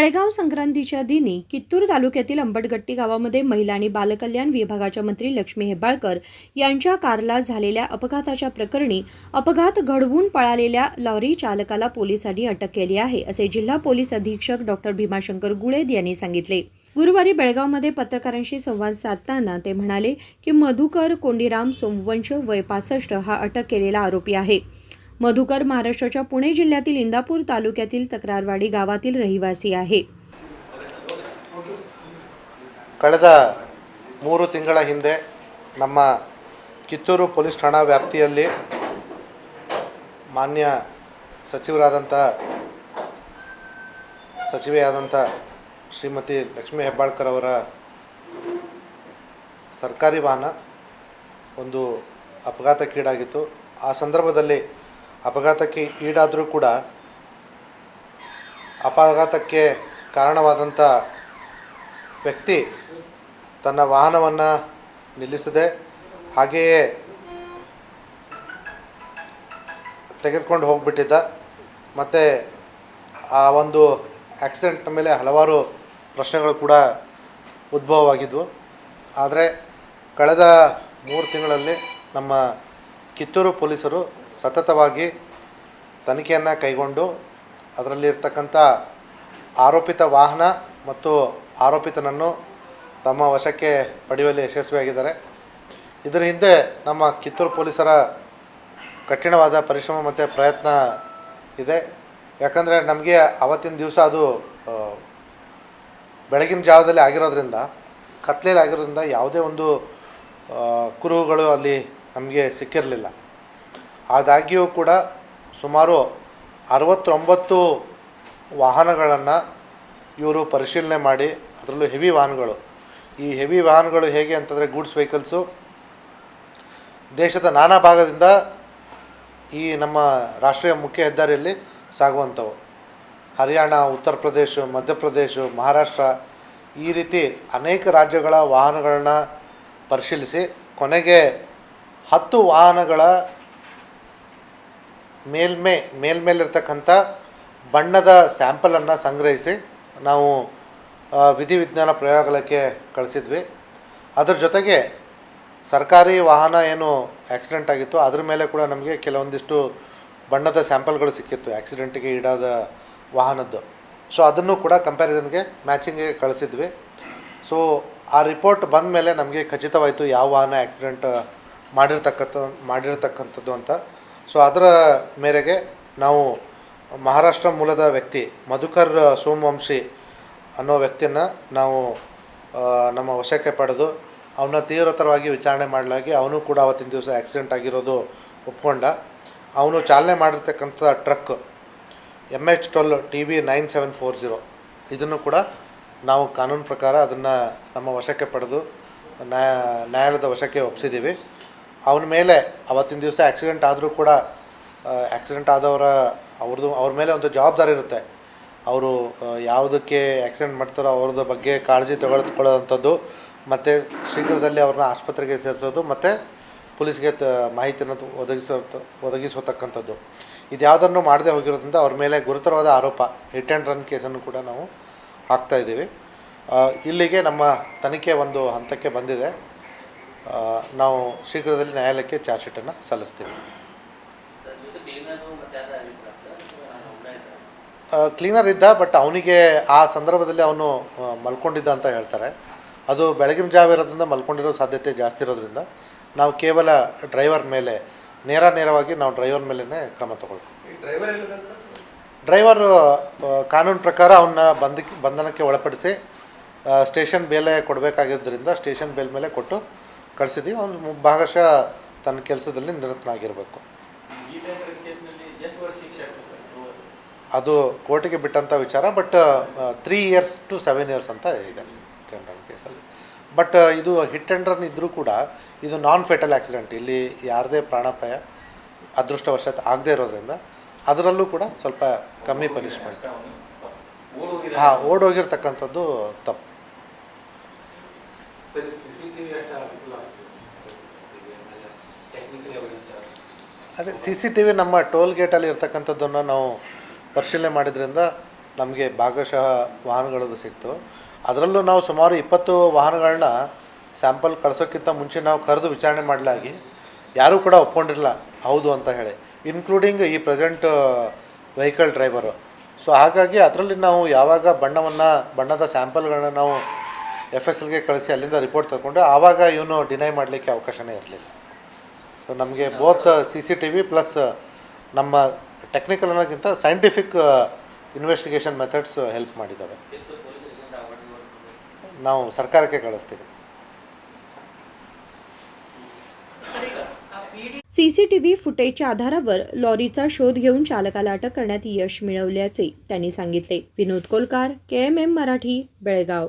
बेळगाव संक्रांतीच्या दिनी कित्तूर तालुक्यातील अंबटगट्टी गावामध्ये महिला आणि बालकल्याण विभागाच्या मंत्री लक्ष्मी हेब्बाळकर यांच्या कारला झालेल्या अपघाताच्या प्रकरणी अपघात घडवून पळालेल्या लॉरी चालकाला पोलिसांनी अटक केली आहे, असे जिल्हा पोलीस अधीक्षक डॉक्टर भीमाशंकर गुळेद यांनी सांगितले। गुरुवारी बेळगावमध्ये पत्रकारांशी संवाद साधताना ते म्हणाले की मधुकर कोंडीराम सोमवंश वय 65 हा अटक केलेला आरोपी आहे। मधुकर महाराष्ट्राच्या पुणे जिल्ह्यातील इंदापूर तालुक्यातील तक्रारवाडी गावातील रहिवासी आहे। ಕಳೆದ 3 ತಿಂಗಳ ಹಿಂದೆ ನಮ್ಮ ಕಿತ್ತೂರು ಪೊಲೀಸ್ ಠಾಣಾ ವ್ಯಾಪ್ತಿಯಲ್ಲಿ ಮಾನ್ಯ ಸಚಿವೆಯಾದಂಥ ಶ್ರೀಮತಿ ಲಕ್ಷ್ಮೀ ಹೆಬ್ಬಾಳ್ಕರ್ ಅವರ ಸರ್ಕಾರಿ ವಾಹನ ಒಂದು ಅಪಘಾತಕ್ಕೀಡಾಗಿತ್ತು। ಆ ಸಂದರ್ಭದಲ್ಲಿ ಅಪಘಾತಕ್ಕೆ ಈಡಾದರೂ ಕೂಡ ಅಪಘಾತಕ್ಕೆ ಕಾರಣವಾದಂಥ ವ್ಯಕ್ತಿ ತನ್ನ ವಾಹನವನ್ನು ನಿಲ್ಲಿಸದೆ ಹಾಗೆಯೇ ತೆಗೆದುಕೊಂಡು ಹೋಗಿಬಿಟ್ಟಿದ್ದ। ಮತ್ತು ಆ ಒಂದು ಆಕ್ಸಿಡೆಂಟ್ನ ಮೇಲೆ ಹಲವಾರು ಪ್ರಶ್ನೆಗಳು ಕೂಡ ಉದ್ಭವವಾಗಿದ್ವು। ಆದರೆ ಕಳೆದ 3 ತಿಂಗಳಲ್ಲಿ ನಮ್ಮ ಕಿತ್ತೂರು ಪೊಲೀಸರು ಸತತವಾಗಿ ತನಿಖೆಯನ್ನು ಕೈಗೊಂಡು ಅದರಲ್ಲಿರ್ತಕ್ಕಂಥ ಆರೋಪಿತ ವಾಹನ ಮತ್ತು ಆರೋಪಿತನನ್ನು ತಮ್ಮ ವಶಕ್ಕೆ ಪಡೆಯುವಲ್ಲಿ ಯಶಸ್ವಿಯಾಗಿದ್ದಾರೆ। ಇದರ ಹಿಂದೆ ನಮ್ಮ ಕಿತ್ತೂರು ಪೊಲೀಸರ ಕಠಿಣವಾದ ಪರಿಶ್ರಮ ಮತ್ತು ಪ್ರಯತ್ನ ಇದೆ। ಯಾಕಂದರೆ ನಮಗೆ ಆವತ್ತಿನ ದಿವಸ ಅದು ಬೆಳಗಿನ ಜಾವದಲ್ಲಿ ಆಗಿರೋದ್ರಿಂದ, ಕತ್ಲೇಲಿ ಆಗಿರೋದ್ರಿಂದ ಯಾವುದೇ ಒಂದು ಕುರುಹುಗಳು ಅಲ್ಲಿ ನಮಗೆ ಸಿಕ್ಕಿರಲಿಲ್ಲ। ಆದಾಗ್ಯೂ ಕೂಡ ಸುಮಾರು 69 ವಾಹನಗಳನ್ನು ಇವರು ಪರಿಶೀಲನೆ ಮಾಡಿ, ಅದರಲ್ಲೂ ಹೆವಿ ವಾಹನಗಳು, ಈ ಹೆವಿ ವಾಹನಗಳು ಹೇಗೆ ಅಂತಂದರೆ ಗೂಡ್ಸ್ ವೆಹಿಕಲ್ಸು ದೇಶದ ನಾನಾ ಭಾಗದಿಂದ ಈ ನಮ್ಮ ರಾಷ್ಟ್ರೀಯ ಮುಖ್ಯ ಹೆದ್ದಾರಿಯಲ್ಲಿ ಸಾಗುವಂಥವು, ಹರಿಯಾಣ, ಉತ್ತರ ಪ್ರದೇಶ, ಮಧ್ಯಪ್ರದೇಶ, ಮಹಾರಾಷ್ಟ್ರ ಈ ರೀತಿ ಅನೇಕ ರಾಜ್ಯಗಳ ವಾಹನಗಳನ್ನ ಪರಿಶೀಲಿಸಿ ಕೊನೆಗೆ 10 ವಾಹನಗಳ ಮೇಲ್ಮೇಲಿರ್ತಕ್ಕಂಥ ಬಣ್ಣದ ಸ್ಯಾಂಪಲನ್ನು ಸಂಗ್ರಹಿಸಿ ನಾವು ವಿಧಿವಿಜ್ಞಾನ ಪ್ರಯೋಗಾಲಯಕ್ಕೆ ಕಳಿಸಿದ್ವಿ। ಅದರ ಜೊತೆಗೆ ಸರ್ಕಾರಿ ವಾಹನ ಏನು ಆಕ್ಸಿಡೆಂಟ್ ಆಗಿತ್ತು ಅದರ ಮೇಲೆ ಕೂಡ ನಮಗೆ ಕೆಲವೊಂದಿಷ್ಟು ಬಣ್ಣದ ಸ್ಯಾಂಪಲ್ಗಳು ಸಿಕ್ಕಿತ್ತು ಆಕ್ಸಿಡೆಂಟಿಗೆ ಈಡಾದ ವಾಹನದ್ದು। ಸೊ ಅದನ್ನು ಕೂಡ ಕಂಪ್ಯಾರಿಸನ್ಗೆ ಮ್ಯಾಚಿಂಗಿಗೆ ಕಳಿಸಿದ್ವಿ। ಸೊ ಆ ರಿಪೋರ್ಟ್ ಬಂದ ಮೇಲೆ ನಮಗೆ ಖಚಿತವಾಯಿತು ಯಾವ ವಾಹನ ಆಕ್ಸಿಡೆಂಟ್ ಮಾಡಿರ್ತಕ್ಕಂಥದ್ದು ಅಂತ। ಸೊ ಅದರ ಮೇರೆಗೆ ನಾವು ಮಹಾರಾಷ್ಟ್ರ ಮೂಲದ ವ್ಯಕ್ತಿ ಮಧುಕರ್ ಸೋಮವಂಶಿ ಅನ್ನೋ ವ್ಯಕ್ತಿಯನ್ನು ನಾವು ನಮ್ಮ ವಶಕ್ಕೆ ಪಡೆದು ಅವನ್ನ ತೀವ್ರತರವಾಗಿ ವಿಚಾರಣೆ ಮಾಡಲಾಗಿ ಅವನು ಕೂಡ ಅವತ್ತಿನ ದಿವಸ ಆಕ್ಸಿಡೆಂಟ್ ಆಗಿರೋದು ಒಪ್ಕೊಂಡ। ಅವನು ಚಾಲನೆ ಮಾಡಿರ್ತಕ್ಕಂಥ ಟ್ರಕ್ MH12 TB 9740 ಇದನ್ನು ಕೂಡ ನಾವು ಕಾನೂನು ಪ್ರಕಾರ ಅದನ್ನು ನಮ್ಮ ವಶಕ್ಕೆ ಪಡೆದು ನ್ಯಾಯಾಲಯದ ವಶಕ್ಕೆ ಒಪ್ಪಿಸಿದ್ದೀವಿ। ಅವನ ಮೇಲೆ ಅವತ್ತಿನ ದಿವಸ ಆಕ್ಸಿಡೆಂಟ್ ಆದರೂ ಕೂಡ ಆಕ್ಸಿಡೆಂಟ್ ಅವ್ರ ಮೇಲೆ ಒಂದು ಜವಾಬ್ದಾರಿ ಇರುತ್ತೆ। ಅವರು ಯಾವುದಕ್ಕೆ ಆಕ್ಸಿಡೆಂಟ್ ಮಾಡ್ತಾರೋ ಅವ್ರದ್ದು ಬಗ್ಗೆ ಕಾಳಜಿ ತೆಗೆದುಕೊಳ್ಳೋವಂಥದ್ದು, ಮತ್ತು ಶೀಘ್ರದಲ್ಲಿ ಅವ್ರನ್ನ ಆಸ್ಪತ್ರೆಗೆ ಸೇರಿಸೋದು, ಮತ್ತು ಪೊಲೀಸ್ಗೆ ಮಾಹಿತಿಯನ್ನು ಒದಗಿಸತಕ್ಕಂಥದ್ದು, ಇದು ಯಾವುದನ್ನು ಮಾಡದೆ ಹೋಗಿರೋದ್ರಿಂದ ಅವ್ರ ಮೇಲೆ ಗುರುತರವಾದ ಆರೋಪ ಹಿಟ್ ಆ್ಯಂಡ್ ರನ್ ಕೇಸನ್ನು ಕೂಡ ನಾವು ಹಾಕ್ತಾಯಿದ್ದೀವಿ। ಇಲ್ಲಿಗೆ ನಮ್ಮ ತನಿಖೆ ಒಂದು ಹಂತಕ್ಕೆ ಬಂದಿದೆ। ನಾವು ಶೀಘ್ರದಲ್ಲಿ ನ್ಯಾಯಾಲಯಕ್ಕೆ ಚಾರ್ಜ್ ಶೀಟನ್ನು ಸಲ್ಲಿಸ್ತೀವಿ। ಕ್ಲೀನರ್ ಇದ್ದ, ಬಟ್ ಅವನಿಗೆ ಆ ಸಂದರ್ಭದಲ್ಲಿ ಅವನು ಮಲ್ಕೊಂಡಿದ್ದ ಅಂತ ಹೇಳ್ತಾರೆ। ಅದು ಬೆಳಗಿನ ಜಾವ ಇರೋದ್ರಿಂದ ಮಲ್ಕೊಂಡಿರೋ ಸಾಧ್ಯತೆ ಜಾಸ್ತಿ ಇರೋದ್ರಿಂದ ನಾವು ಕೇವಲ ಡ್ರೈವರ್ ಮೇಲೆ ನೇರವಾಗಿ ನಾವು ಡ್ರೈವರ್ ಮೇಲೇ ಕ್ರಮ ತಗೊಳ್ತೀವಿ। ಡ್ರೈವರ್ ಕಾನೂನು ಪ್ರಕಾರ ಅವನ್ನ ಬಂಧನಕ್ಕೆ ಒಳಪಡಿಸಿ ಸ್ಟೇಷನ್ ಬೇಲೆ ಕೊಡಬೇಕಾಗಿದ್ದರಿಂದ ಸ್ಟೇಷನ್ ಬೇಲ್ ಮೇಲೆ ಕೊಟ್ಟು ಕಳಿಸಿದ್ದೀವಿ। ಅವನು ಭಾಗಶಃ ತನ್ನ ಕೆಲಸದಲ್ಲಿ ನಿರತನಾಗಿರಬೇಕು। ಅದು ಕೋರ್ಟಿಗೆ ಬಿಟ್ಟಂಥ ವಿಚಾರ, ಬಟ್ 3 years to 7 years ಅಂತ ಇದೆ ಹಿಟ್ ಆ್ಯಂಡ್ ರನ್ ಕೇಸಲ್ಲಿ। ಬಟ್ ಇದು ಹಿಟ್ ಆ್ಯಂಡ್ ರನ್ ಇದ್ದರೂ ಕೂಡ ಇದು ನಾನ್ ಫೆಟಲ್ ಆಕ್ಸಿಡೆಂಟ್, ಇಲ್ಲಿ ಯಾರದೇ ಪ್ರಾಣಾಪಾಯ ಅದೃಷ್ಟವಶಾತ್ ಆಗದೇ ಇರೋದ್ರಿಂದ ಅದರಲ್ಲೂ ಕೂಡ ಸ್ವಲ್ಪ ಕಮ್ಮಿ ಪನಿಷ್ಮೆಂಟ್। ಓಡೋಗಿರ್ತಕ್ಕಂಥದ್ದು ತಪ್ಪು। ಅದೇ CCTV ನಮ್ಮ ಟೋಲ್ ಗೇಟಲ್ಲಿ ಇರ್ತಕ್ಕಂಥದ್ದನ್ನು ನಾವು ಪರಿಶೀಲನೆ ಮಾಡಿದ್ರಿಂದ ನಮಗೆ ಭಾಗಶಃ ವಾಹನಗಳದ್ದು ಸಿಕ್ತು. ಅದರಲ್ಲೂ ನಾವು ಸುಮಾರು 20 ವಾಹನಗಳನ್ನ ಸ್ಯಾಂಪಲ್ ಕಳ್ಸೋಕ್ಕಿಂತ ಮುಂಚೆ ನಾವು ಕರೆದು ವಿಚಾರಣೆ ಮಾಡಲಾಗಿ ಯಾರೂ ಕೂಡ ಒಪ್ಕೊಂಡಿರಲಿಲ್ಲ ಹೌದು ಅಂತ ಹೇಳಿ, ಇನ್ಕ್ಲೂಡಿಂಗ್ ಈ ಪ್ರೆಸೆಂಟ್ ವೆಹಿಕಲ್ ಡ್ರೈವರು. ಸೊ ಹಾಗಾಗಿ ಅದರಲ್ಲಿ ನಾವು ಯಾವಾಗ ಬಣ್ಣದ ಸ್ಯಾಂಪಲ್ಗಳನ್ನ ನಾವು FSLಗೆ ಕಳಿಸಿ ಅಲ್ಲಿಂದ ರಿಪೋರ್ಟ್ ತಗೊಂಡು ಆವಾಗ ಇವನು ಡಿನೈ ಮಾಡಲಿಕ್ಕೆ ಅವಕಾಶನೇ ಇರಲಿಲ್ಲ. ಸೊ ನಮಗೆ ಬೋತ್ CCTV ಪ್ಲಸ್ ನಮ್ಮ ಟೆಕ್ನಿಕಲ್ ಅನ್ನೋಕ್ಕಿಂತ ಸೈಂಟಿಫಿಕ್ ಇನ್ವೆಸ್ಟಿಗೇಷನ್ ಮೆಥಡ್ಸ್ ಹೆಲ್ಪ್ ಮಾಡಿದ್ದಾವೆ. ನಾವು ಸರ್ಕಾರಕ್ಕೆ कळस्तीವಿ. CCTV फुटेजच्या आधारावर लॉरीचा शोध घेऊन चालकाला अटक करण्यात यश मिळवल्याचे त्यांनी सांगितले. विनोद कोलकार, KMM मराठी, बेळगाव.